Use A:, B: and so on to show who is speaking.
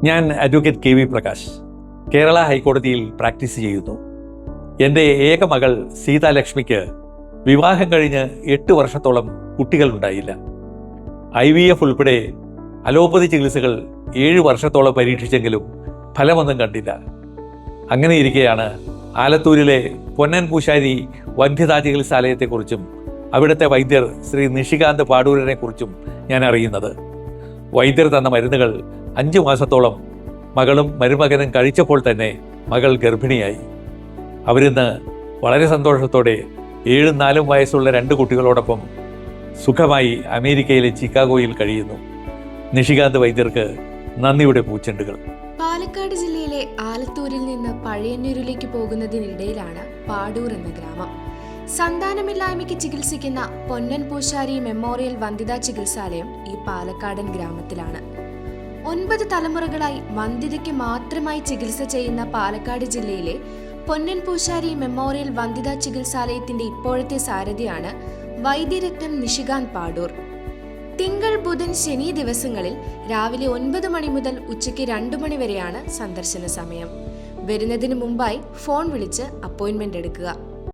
A: ഞാൻ advocate K V Prakash, Kerala ഹൈക്കോടതിയിൽ practice ചെയ്യുന്നു. എൻ്റെ ഏക മകൾ സീതാലക്ഷ്മിക്ക് വിവാഹം കഴിഞ്ഞ് 8 വർഷത്തോളം കുട്ടികളുണ്ടായില്ല. IVF ഉൾപ്പെടെ അലോപ്പതി ചികിത്സകൾ 7 വർഷത്തോളം പരീക്ഷിച്ചെങ്കിലും ഫലമൊന്നും കണ്ടില്ല. അങ്ങനെയിരിക്കെയാണ് ആലത്തൂരിലെ പൊന്നൻ പൂശാരി വന്ധ്യതാ ചികിത്സാലയത്തെക്കുറിച്ചും അവിടുത്തെ വൈദ്യർ ശ്രീ നിഷികാന്ത് പാടൂരിനെ കുറിച്ചും ഞാൻ അറിയുന്നത്. വൈദ്യർ തന്ന മരുന്നുകൾ 5 മാസത്തോളം മകളും മരുമകനും കഴിച്ചപ്പോൾ തന്നെ മകൾ ഗർഭിണിയായി. അവരിന്ന് വളരെ സന്തോഷത്തോടെ 7-ഉം 4-ഉം വയസ്സുള്ള 2 കുട്ടികളോടൊപ്പം സുഖമായി അമേരിക്കയിലെ ചിക്കാഗോയിൽ കഴിയുന്നു. നിഷികാന്ത് വൈദ്യർക്ക് നന്ദിയുടെ പൂച്ചെണ്ടുകൾ.
B: പാലക്കാട് ജില്ലയിലെ ആലത്തൂരിൽ നിന്ന് പഴയന്നൂരിലേക്ക് പോകുന്നതിനിടയിലാണ് പാടൂർ എന്ന ഗ്രാമം. സന്താനമില്ലായ്മയ്ക്ക് ചികിത്സിക്കുന്ന പൊന്നൻ പൂശാരി മെമ്മോറിയൽ വന്ധ്യതാ ചികിത്സാലയം ഈ പാലക്കാടൻ ഗ്രാമത്തിലാണ്. 9 തലമുറകളായി വന്ധ്യതയ്ക്ക് മാത്രമായി ചികിത്സ ചെയ്യുന്ന പാലക്കാട് ജില്ലയിലെ പൊന്നൻ പൂശാരി മെമ്മോറിയൽ വന്ധ്യതാ ചികിത്സാലയത്തിന്റെ ഇപ്പോഴത്തെ സാരഥിയാണ് വൈദ്യരത്നം നിഷികാന്ത് പാടൂർ. തിങ്കൾ, ബുധൻ, ശനി ദിവസങ്ങളിൽ രാവിലെ 9 മണി മുതൽ ഉച്ചയ്ക്ക് 2 മണി വരെയാണ് സന്ദർശന സമയം. വരുന്നതിന് മുമ്പായി ഫോൺ വിളിച്ച് അപ്പോയിന്റ്മെന്റ് എടുക്കുക.